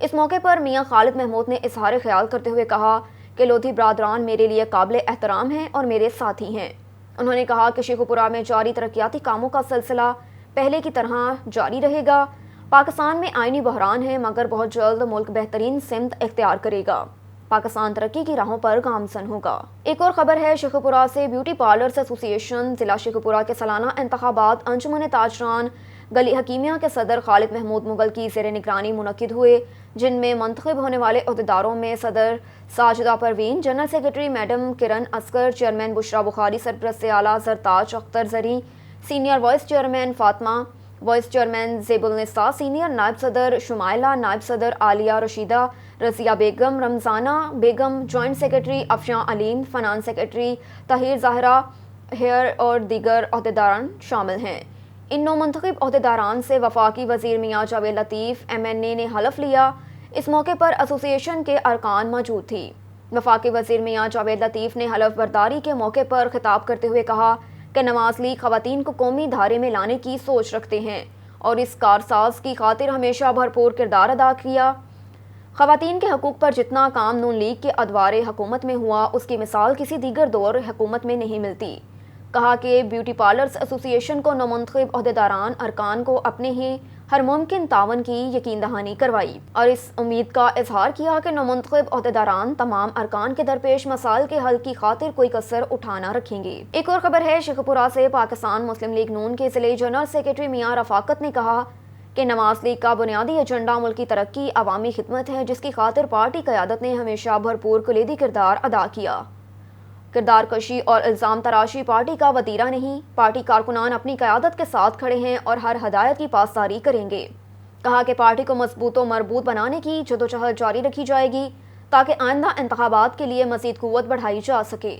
اس موقع پر میاں خالد محمود نے اظہار خیال کرتے ہوئے کہا کہ لودھی برادران میرے لیے قابل احترام ہیں اور میرے ساتھی ہیں۔ انہوں نے کہا کہ شیخو پورہ میں جاری ترقیاتی کاموں کا سلسلہ پہلے کی طرح جاری رہے گا۔ پاکستان میں آئینی بحران ہے مگر بہت جلد ملک بہترین سمت اختیار کرے گا۔ پاکستان ترقی کی راہوں پر گامزن ہوگا۔ ایک اور خبر ہے شیخو پورہ سے بیوٹی پارلرز ایسوسی ایشن ضلع شیخو پورہ کے سالانہ انتخابات انجمن تاجران گلی حکیمیہ کے صدر خالد محمود مغل کی زیر نگرانی منعقد ہوئے، جن میں منتخب ہونے والے عہدیداروں میں صدر Sajida Parveen, general secretary madam Kiran Asghar, chairman Bushra Bukhari, سرپرست اعلیٰ Zartaj Akhtar Zareen, senior vice chairman Fatima, vice chairman Zebunnisa, senior نائب صدر شمائلہ، نائب صدر عالیہ رشیدہ، رضیہ بیگم، رمضانہ بیگم، جوائنٹ سیکرٹری افشاں علیم، finance secretary Tahir Zahra hair اور دیگر عہدیداران شامل ہیں۔ ان نو منتخب عہدیداران سے وفاقی وزیر میاں جاوید لطیف MNA نے حلف لیا۔ اس موقع پر ایسوسی ایشن کے ارکان موجود تھی۔ وفاقی وزیر میاں جاوید لطیف نے حلف برداری کے موقع پر خطاب کرتے ہوئے کہا کہ نواز لیگ خواتین کو قومی دھارے میں لانے کی سوچ رکھتے ہیں اور اس کارساز کی خاطر ہمیشہ بھرپور کردار ادا کیا۔ خواتین کے حقوق پر جتنا کام نون لیگ کے ادوار حکومت میں ہوا، اس کی مثال کسی دیگر دور حکومت میں نہیں ملتی۔ کہا کہ بیوٹی پارلرز ایسوسی ایشن کو نومنتخب عہدیداران ارکان کو اپنے ہی ہر ممکن تعاون کی یقین دہانی کروائی اور اس امید کا اظہار کیا کہ نومنتخب عہدیداران تمام ارکان کے درپیش مسائل کے حل کی خاطر کوئی کسر اٹھا نہ رکھیں گے۔ ایک اور خبر ہے شیخو پورہ سے پاکستان مسلم لیگ نون کے ضلعی جنرل سیکرٹری میاں رفاقت نے کہا کہ نواز لیگ کا بنیادی ایجنڈا ملک کی ترقی، عوامی خدمت ہے، جس کی خاطر پارٹی قیادت نے ہمیشہ بھرپور کلیدی کردار ادا کیا۔ کردار کشی اور الزام تراشی پارٹی کا وتیرہ نہیں۔ پارٹی کارکنان اپنی قیادت کے ساتھ کھڑے ہیں اور ہر ہدایت کی پاسداری کریں گے۔ کہا کہ پارٹی کو مضبوط و مربوط بنانے کی جدوجہد جاری رکھی جائے گی تاکہ آئندہ انتخابات کے لیے مزید قوت بڑھائی جا سکے۔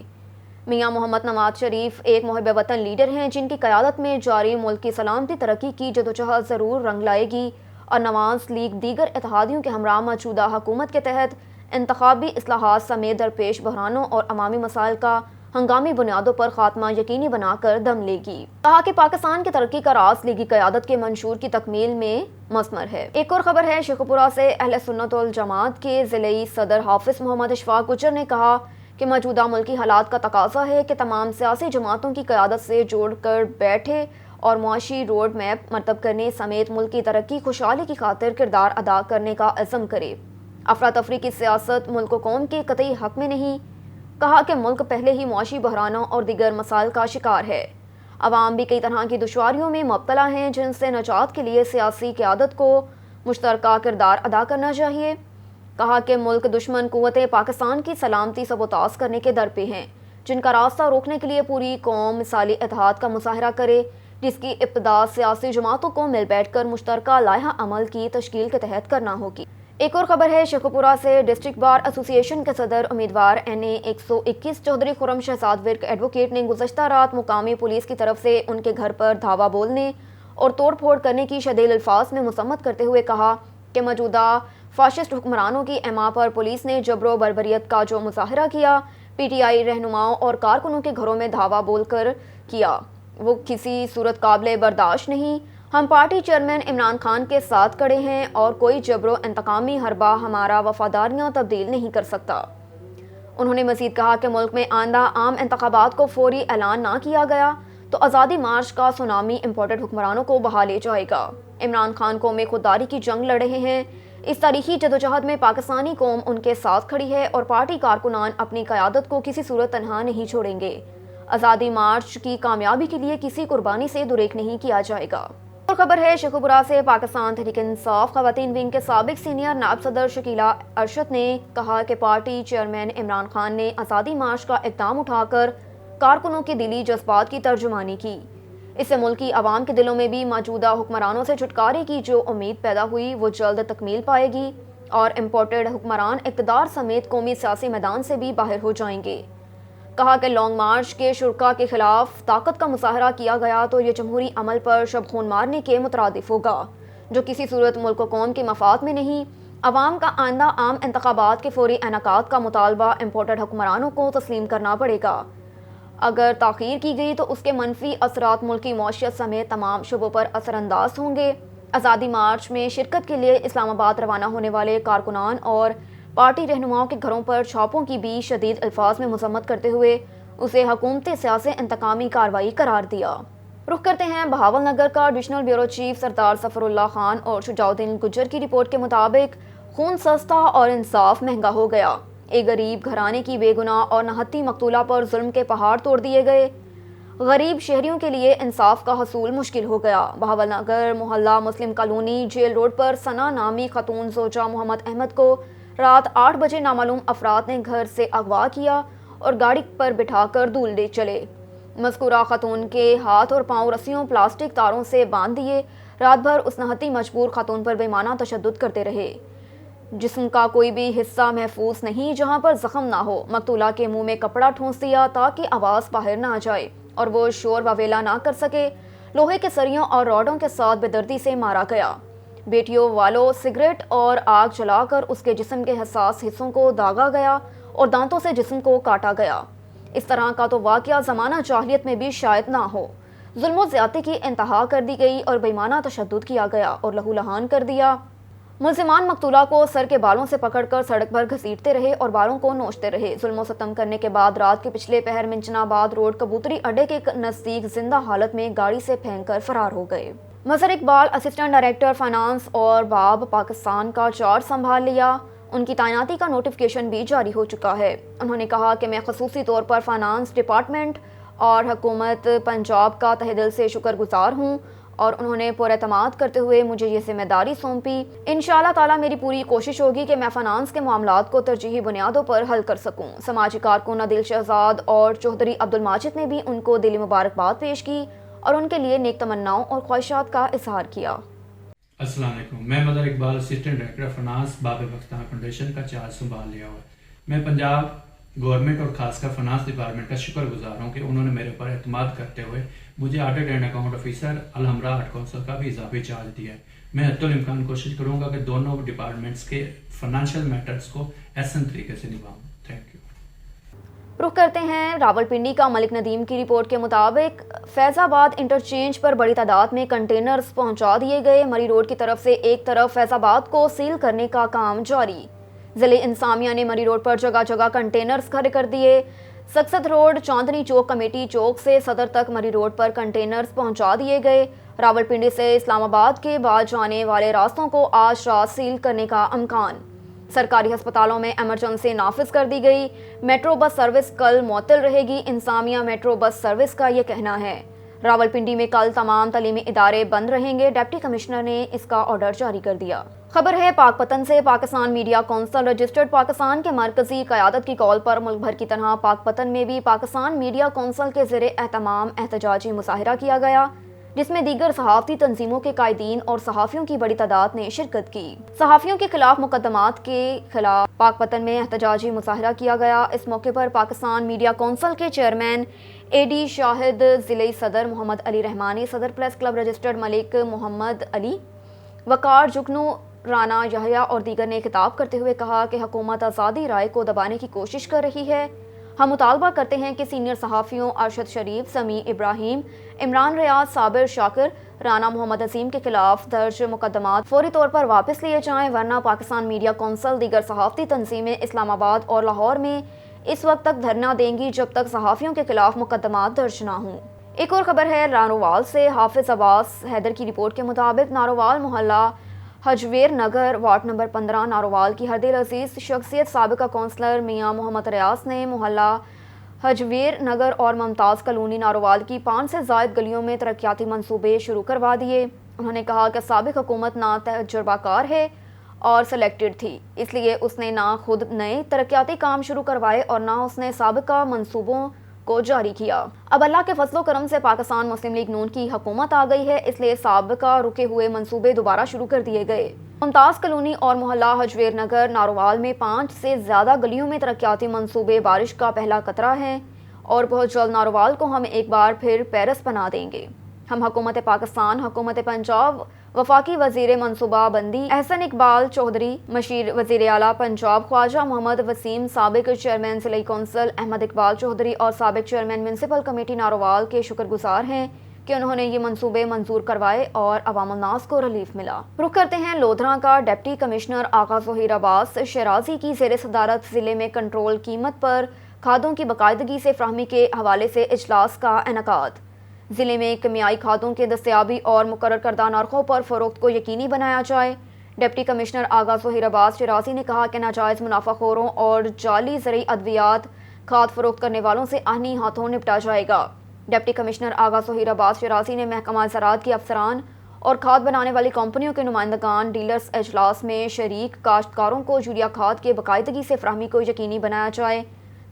میاں محمد نواز شریف ایک محب وطن لیڈر ہیں جن کی قیادت میں جاری ملک کی سلامتی ترقی کی جدوجہد ضرور رنگ لائے گی اور نواز لیگ دیگر اتحادیوں کے ہمراہ موجودہ حکومت کے تحت انتخابی اصلاحات سمیت درپیش بحرانوں اور عوامی مسائل کا ہنگامی بنیادوں پر خاتمہ یقینی بنا کر دم لے گی۔ کہا کہ پاکستان کی ترقی کا راز لیگی قیادت کے منشور کی تکمیل میں مثمر ہے۔ ایک اور خبر ہے شیخو پورہ سے اہل سنت والجماعت کے ضلعی صدر حافظ محمد اشفاق گجر نے کہا کہ موجودہ ملکی حالات کا تقاضا ہے کہ تمام سیاسی جماعتوں کی قیادت سے جوڑ کر بیٹھے اور معاشی روڈ میپ مرتب کرنے سمیت ملک کی ترقی خوشحالی کی خاطر کردار ادا کرنے کا عزم کرے۔ افراتفری کی سیاست ملک و قوم کے قطعی حق میں نہیں۔ کہا کہ ملک پہلے ہی معاشی بحرانوں اور دیگر مسائل کا شکار ہے۔ عوام بھی کئی طرح کی دشواریوں میں مبتلا ہیں جن سے نجات کے لیے سیاسی قیادت کو مشترکہ کردار ادا کرنا چاہیے۔ کہا کہ ملک دشمن قوتیں پاکستان کی سلامتی سبوتاز کرنے کے در پہ ہیں، جن کا راستہ روکنے کے لیے پوری قوم مثالی اتحاد کا مظاہرہ کرے، جس کی ابتدا سیاسی جماعتوں کو مل بیٹھ کر مشترکہ لائحہ عمل کی تشکیل کے تحت کرنا ہوگی۔ ایک اور خبر ہے شیخو پورہ سے ڈسٹرکٹ بار ایسوسی ایشن کے صدر امیدوار NA 121 چودھری خرم شہزاد ورک ایڈوکیٹ نے گزشتہ رات مقامی پولیس کی طرف سے ان کے گھر پر دھاوا بولنے اور توڑ پھوڑ کرنے کی شدید الفاظ میں مذمت کرتے ہوئے کہا کہ موجودہ فاشسٹ حکمرانوں کی اما پر پولیس نے جبر و بربریت کا جو مظاہرہ کیا، PTI رہنماؤں اور کارکنوں کے گھروں میں دھاوا بول کر کیا، وہ کسی صورت قابل برداشت نہیں۔ ہم پارٹی چیئرمین عمران خان کے ساتھ کھڑے ہیں اور کوئی جبر و انتقامی حربہ ہمارا وفاداریاں تبدیل نہیں کر سکتا۔ انہوں نے مزید کہا کہ ملک میں آئندہ عام انتخابات کو فوری اعلان نہ کیا گیا تو آزادی مارچ کا سونامی امپورٹڈ حکمرانوں کو بہا لے جائے گا۔ عمران خان قوم خودداری کی جنگ لڑ رہے ہیں۔ اس تاریخی جدوجہد میں پاکستانی قوم ان کے ساتھ کھڑی ہے اور پارٹی کارکنان اپنی قیادت کو کسی صورت تنہا نہیں چھوڑیں گے۔ آزادی مارچ کی کامیابی کے لیے کسی قربانی سے دریغ نہیں کیا جائے گا۔ اور خبر ہے شیخو پورہ سے پاکستان تحریک انصاف خواتین ونگ کے سابق سینئر نائب صدر شکیلہ ارشد نے کہا کہ پارٹی چیئرمین عمران خان نے آزادی مارچ کا اقدام اٹھا کر کارکنوں کے دلی جذبات کی ترجمانی کی۔ اس سے ملکی عوام کے دلوں میں بھی موجودہ حکمرانوں سے چھٹکارے کی جو امید پیدا ہوئی وہ جلد تکمیل پائے گی اور امپورٹڈ حکمران اقتدار سمیت قومی سیاسی میدان سے بھی باہر ہو جائیں گے۔ کہا کہ لانگ مارچ کے شرکا کے خلاف طاقت کا مظاہرہ کیا گیا تو یہ جمہوری عمل پر شب خون مارنے کے مترادف ہوگا، جو کسی صورت ملک و قوم کے مفاد میں نہیں۔ عوام کا آئندہ عام انتخابات کے فوری انعقاد کا مطالبہ امپورٹڈ حکمرانوں کو تسلیم کرنا پڑے گا۔ اگر تاخیر کی گئی تو اس کے منفی اثرات ملکی معیشت سمیت تمام شعبوں پر اثر انداز ہوں گے۔ آزادی مارچ میں شرکت کے لیے اسلام آباد روانہ ہونے والے کارکنان اور پارٹی رہنماؤں کے گھروں پر چھاپوں کی بھی شدید الفاظ میں مذمت کرتے ہوئے اسے حکومتی سیاسی انتقامی کارروائی قرار دیا۔ رخ کرتے ہیں بہاول نگر کا۔ ایڈیشنل بیورو چیف سردار ظفر اللہ خان اور شجاع الدین گجر کی رپورٹ کے مطابق خون سستا اور انصاف مہنگا ہو گیا۔ ایک غریب گھرانے کی بے گناہ اور نہتی مقتولہ پر ظلم کے پہاڑ توڑ دیے گئے۔ غریب شہریوں کے لیے انصاف کا حصول مشکل ہو گیا۔ بہاول نگر محلہ مسلم کالونی جیل روڈ پر ثنا نامی خاتون زوجہ محمد احمد کو رات 8 بجے نامعلوم افراد نے گھر سے اغوا کیا اور گاڑی پر بٹھا کر دور لے چلے۔ مذکورہ خاتون کے ہاتھ اور پاؤں رسیوں پلاسٹک تاروں سے باندھ دیے۔ رات بھر اس نہتی مجبور خاتون پر بےمانہ تشدد کرتے رہے۔ جسم کا کوئی بھی حصہ محفوظ نہیں جہاں پر زخم نہ ہو۔ مقتولہ کے منہ میں کپڑا ٹھونس دیا تاکہ آواز باہر نہ آ جائے اور وہ شور وویلا نہ کر سکے۔ لوہے کے سریوں اور راڈوں کے ساتھ بے دردی سے مارا گیا۔ بیٹیوں والوں سگریٹ اور آگ جلا کر اس کے جسم کے حساس حصوں کو داغا گیا اور دانتوں سے جسم کو کاٹا گیا۔ اس طرح کا تو واقعہ زمانہ جاہلیت میں بھی شاید نہ ہو۔ ظلم و زیادتی کی انتہا کر دی گئی اور بےمانہ تشدد کیا گیا اور لہو لہان کر دیا۔ ملزمان مقتولہ کو سر کے بالوں سے پکڑ کر سڑک پر گھسیٹتے رہے اور بالوں کو نوچتے رہے۔ ظلم و ستم کرنے کے بعد رات کے پچھلے پہر منچنا آباد روڈ کبوتری اڈے کے نزدیک زندہ حالت میں گاڑی سے پھینک کر فرار ہو گئے۔ مظہر اقبال اسسٹنٹ ڈائریکٹر فائنانس اور باب پاکستان کا چارج سنبھال لیا۔ ان کی تعیناتی کا نوٹیفیکیشن بھی جاری ہو چکا ہے۔ انہوں نے کہا کہ میں خصوصی طور پر فائنانس ڈپارٹمنٹ اور حکومت پنجاب کا تہہ دل سے شکر گزار ہوں اور انہوں نے پر اعتماد کرتے ہوئے مجھے یہ ذمہ داری سونپی۔ انشاءاللہ تعالی میری پوری کوشش ہوگی کہ میں فائنانس کے معاملات کو ترجیحی بنیادوں پر حل کر سکوں۔ سماجی کارکن عادل شہزاد اور چوہدری عبدالماجد نے بھی ان کو دلی مبارکباد پیش کی اور ان کے لیے نیک تمناؤں اور خواہشات کا اظہار کیا۔ السلام علیکم، میں مظہر اقبال اسسٹنٹ ڈائریکٹر فائنانس باب پاکستان فاؤنڈیشن کا چارج سنبھال لیا ہوا۔ میں پنجاب گورنمنٹ اور خاص کر فائنانس ڈپارٹمنٹ کا شکر گزار ہوں کہ انہوں نے میرے اوپر اعتماد کرتے ہوئے مجھے audit and account officer Alhamra art council کا بھی اضافی چارج دیا ہے۔ میں حتی الامکان کوشش کروں گا کہ دونوں ڈپارٹمنٹس کے فائنانشیل میٹرز کو احسن طریقے سے نبھاؤں۔ Thank you. رخ کرتے ہیں راولپنڈی کا۔ ملک ندیم کی رپورٹ کے مطابق فیض آباد انٹرچینج پر بڑی تعداد میں کنٹینرز پہنچا دیے گئے۔ مری روڈ کی طرف سے ایک طرف فیض آباد کو سیل کرنے کا کام جاری۔ ضلع انتظامیہ نے مری روڈ پر جگہ جگہ کنٹینرز کھڑے کر دیے۔ سکسد روڈ، چاندنی چوک کمیٹی چوک سے صدر تک مری روڈ پر کنٹینرز پہنچا دیے گئے۔ راولپنڈی سے اسلام آباد کے بعد جانے والے راستوں کو آج رات سیل کرنے کا امکان۔ سرکاری ہسپتالوں میں ایمرجنسی نافذ کر دی گئی۔ میٹرو بس سروس کل معطل رہے گی۔ انتظامیہ میٹرو بس سروس کا یہ کہنا ہے۔ راولپنڈی میں کل تمام تعلیمی ادارے بند رہیں گے۔ ڈپٹی کمشنر نے اس کا آرڈر جاری کر دیا۔ خبر ہے پاک پتن سے۔ Pakistan media council registered Pakistan کے مرکزی قیادت کی کال پر ملک بھر کی طرح پاک پتن میں بھی پاکستان میڈیا کونسل کے زیر اہتمام احتجاجی مظاہرہ کیا گیا، جس میں دیگر صحافتی تنظیموں کے قائدین اور صحافیوں کی بڑی تعداد نے شرکت کی۔ صحافیوں کے خلاف مقدمات کے خلاف پاک پتن میں احتجاجی مظاہرہ کیا گیا۔ اس موقع پر پاکستان میڈیا کونسل کے چیئرمین AD شاہد، ضلعی صدر محمد علی رحمانی، صدر پریس کلب رجسٹرڈ ملک محمد علی، وقار جگنو، رانا یحییٰ اور دیگر نے خطاب کرتے ہوئے کہا کہ حکومت آزادی رائے کو دبانے کی کوشش کر رہی ہے۔ ہم مطالبہ کرتے ہیں کہ سینئر صحافیوں ارشد شریف، سمیع ابراہیم، عمران ریاض، صابر شاکر، رانا محمد عظیم کے خلاف درج مقدمات فوری طور پر واپس لیے جائیں، ورنہ پاکستان میڈیا کونسل دیگر صحافتی تنظیمیں اسلام آباد اور لاہور میں اس وقت تک دھرنا دیں گی جب تک صحافیوں کے خلاف مقدمات درج نہ ہوں۔ ایک اور خبر ہے نارووال سے۔ حافظ عباس حیدر کی رپورٹ کے مطابق نارووال محلہ حجویر نگر وارڈ نمبر 15 نارووال کی ہردل عزیز شخصیت سابقہ کونسلر میاں محمد ریاض نے محلہ حجویر نگر اور ممتاز کالونی نارووال کی 5 سے زائد گلیوں میں ترقیاتی منصوبے شروع کروا دیے۔ انہوں نے کہا کہ سابق حکومت نہ تجربہ کار ہے اور سلیکٹڈ تھی، اس لیے اس نے نہ خود نئے ترقیاتی کام شروع کروائے اور نہ اس نے سابقہ منصوبوں کو جاری کیا۔ اب اللہ کے فضل و کرم سے پاکستان مسلم لیگ نون کی حکومت آ گئی ہے، اس لیے سابقہ رکے ہوئے منصوبے دوبارہ شروع کر دیے گئے۔ ممتاز کالونی اور محلہ حجویر نگر نارووال میں 5 سے زیادہ گلیوں میں ترقیاتی منصوبے بارش کا پہلا قطرہ ہیں اور بہت جلد نارووال کو ہم ایک بار پھر پیرس بنا دیں گے۔ ہم حکومت پاکستان، حکومت پنجاب، وفاقی وزیر منصوبہ بندی احسن اقبال چودھری، مشیر وزیر اعلیٰ پنجاب خواجہ محمد وسیم، سابق چیئرمین ضلعی کونسل احمد اقبال چودھری اور سابق چیئرمین میونسپل کمیٹی نارووال کے شکر گزار ہیں کہ انہوں نے یہ منصوبے منظور کروائے اور عوام الناس کو ریلیف ملا۔ رخ کرتے ہیں لودھراں کا۔ ڈپٹی کمشنر آغا ظہیر عباس شیرازی کی زیر صدارت ضلع میں کنٹرول قیمت پر کھادوں کی باقاعدگی سے فراہمی کے حوالے سے اجلاس کا انعقاد۔ ضلع میں کیمیائی کھادوں کے دستیابی اور مقرر کردہ نرخوں پر فروخت کو یقینی بنایا جائے۔ ڈپٹی کمشنر آغا ظہیر عباس شیرازی نے کہا کہ ناجائز منافع خوروں اور جعلی زرعی ادویات کھاد فروخت کرنے والوں سے آہنی ہاتھوں نپٹا جائے گا۔ ڈپٹی کمشنر آغا ظہیر عباس شیرازی نے محکمہ زراعت کے افسران اور کھاد بنانے والی کمپنیوں کے نمائندگان ڈیلرز اجلاس میں شریک کاشتکاروں کو یوریا کھاد کے باقاعدگی سے فراہمی کو یقینی بنایا جائے،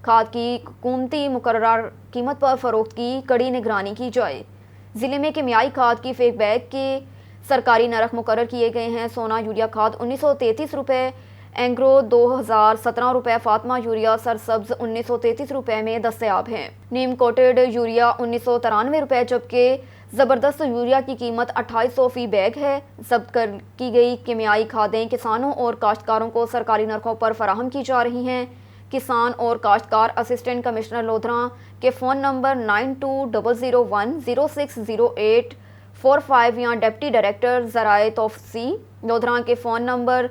کھاد کی حکومتی مقررہ قیمت پر فروخت کی کڑی نگرانی کی جائے۔ ضلع میں کیمیائی کھاد کی فی بیگ کے سرکاری نرخ مقرر کیے گئے ہیں۔ سونا یوریا کھاد 1933 روپے، اینگرو 2017 روپے، فاطمہ یوریا سرسبز 1933 روپے میں دستیاب ہیں۔ نیم کوٹڈ یوریا 1993 روپے، جبکہ زبردست یوریا کی قیمت 2800 فی بیگ ہے۔ ضبط کی گئی کیمیائی کھادیں کسانوں اور کاشتکاروں کو سرکاری نرخوں پر فراہم کی جا رہی ہیں۔ کسان اور کاشتکار اسسٹنٹ کمشنر لودھراں کے فون نمبر 920001060845 یا ڈپٹی ڈائریکٹر ذرائع توسیع لودھراں کے فون نمبر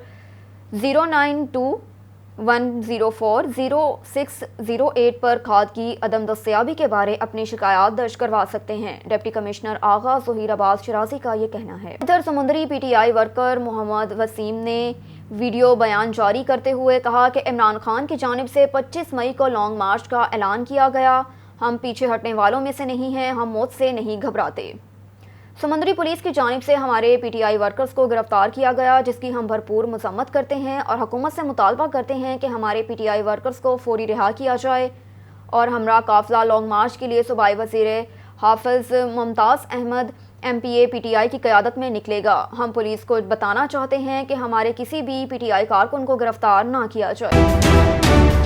09211040608 پر کھاد کی عدم دستیابی کے بارے اپنی شکایات درج کروا سکتے ہیں۔ ڈپٹی کمشنر آغا ظہیر عباس شیرازی کا یہ کہنا ہے۔ ادھر سمندری پی ٹی آئی ورکر محمد وسیم نے ویڈیو بیان جاری کرتے ہوئے کہا کہ عمران خان کی جانب سے 25 مئی کو لانگ مارچ کا اعلان کیا گیا۔ ہم پیچھے ہٹنے والوں میں سے نہیں ہیں، ہم موت سے نہیں گھبراتے۔ سمندری پولیس کی جانب سے ہمارے پی ٹی آئی ورکرز کو گرفتار کیا گیا، جس کی ہم بھرپور مذمت کرتے ہیں اور حکومت سے مطالبہ کرتے ہیں کہ ہمارے پی ٹی آئی ورکرز کو فوری رہا کیا جائے اور ہمراہ قافلہ لانگ مارچ کے لیے صوبائی وزیر حافظ ممتاز احمد MPA PTI کی قیادت میں نکلے گا۔ ہم پولیس کو بتانا چاہتے ہیں کہ ہمارے کسی بھی PTI کارکن کو گرفتار نہ کیا جائے۔